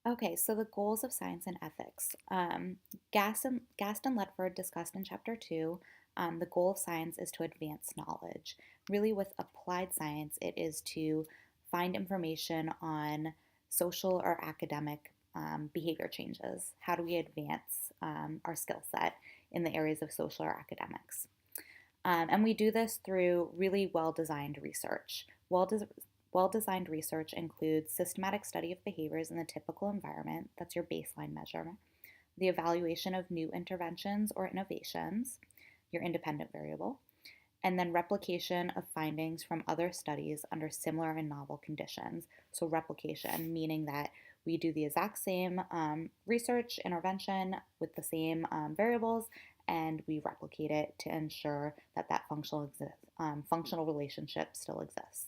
Okay, so the goals of science and ethics. Gaston Ledford discussed in chapter two. The goal of science is to advance knowledge. Really, with applied science, it is to find information on social or academic behavior changes. How do we advance our skill set in the areas of social or academics? And we do this through really well designed research. Well designed research includes systematic study of behaviors in the typical environment, that's your baseline measure, the evaluation of new interventions or innovations, your independent variable, and then replication of findings from other studies under similar and novel conditions. So, replication, meaning that we do the exact same research intervention with the same variables and we replicate it to ensure that functional relationship still exists.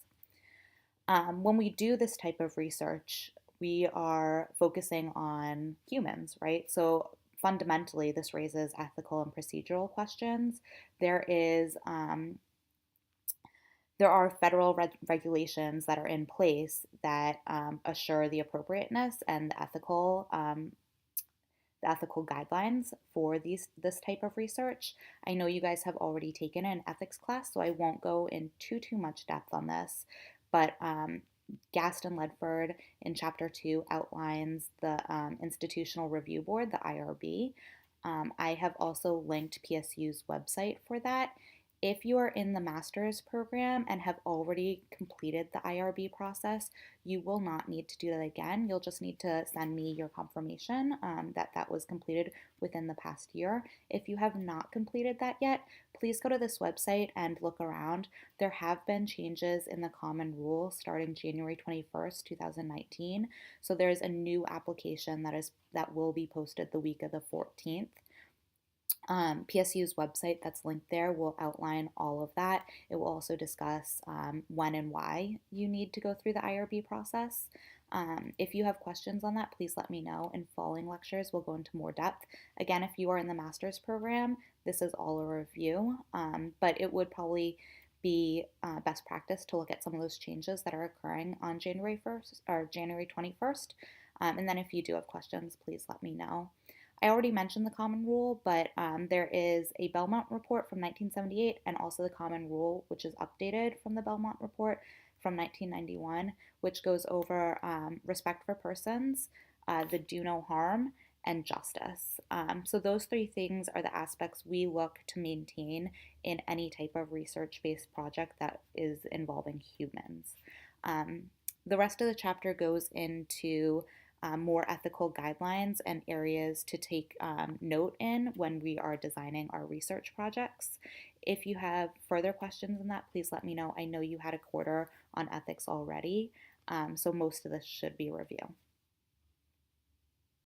When we do this type of research, we are focusing on humans, right? So fundamentally, this raises ethical and procedural questions. There is there are federal regulations that are in place that assure the appropriateness and the ethical guidelines for this type of research. I know you guys have already taken an ethics class, so I won't go into too much depth on this, but Gaston Ledford in chapter two outlines the Institutional Review Board, the IRB. I have also linked PSU's website for that. If you are in the master's program and have already completed the IRB process, you will not need to do that again. You'll just need to send me your confirmation that that was completed within the past year. If you have not completed that yet, please go to this website and look around. There have been changes in the Common Rule starting January 21st, 2019. So there's a new application that will be posted the week of the 14th. PSU's website that's linked there will outline all of that. It will also discuss when and why you need to go through the IRB process. If you have questions on that, please let me know. In following lectures, we'll go into more depth. Again, if you are in the master's program, this is all a review, but it would probably be best practice to look at some of those changes that are occurring on January 1st or January 21st. And then if you do have questions, please let me know. I already mentioned the Common Rule, but there is a Belmont report from 1978 and also the Common Rule, which is updated from the Belmont report from 1991, which goes over respect for persons, the do no harm, and justice. So those three things are the aspects we look to maintain in any type of research-based project that is involving humans. The rest of the chapter goes into more ethical guidelines and areas to take note in when we are designing our research projects. If you have further questions on that, please let me know. I know you had a quarter on ethics already, so most of this should be a review.